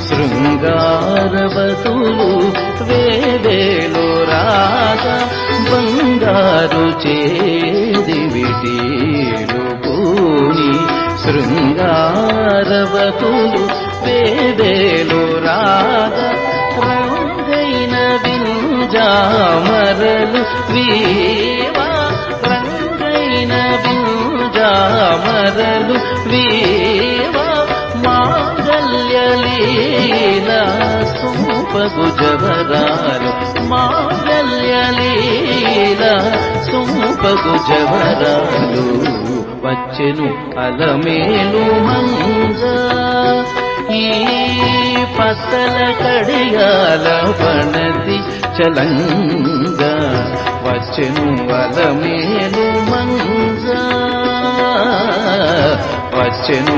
శృంగారవతులు వేవేలు రాగా బంగారు చేది విటీలు పూని శృంగారవతులు వేవేలు రాగా రంగైన వింజామరలు వీవా రంగైన వింజామరలు వీవా మాంగల్యలీలా సోపగు జవరాలు మాంగల్యలీలా సోపగు జవరాలు వచ్చెను అలమేలు మంగ ఈ పసల కడియాల పణతి చలంగ వచ్చెను అలమేలు మంగ వచ్చెను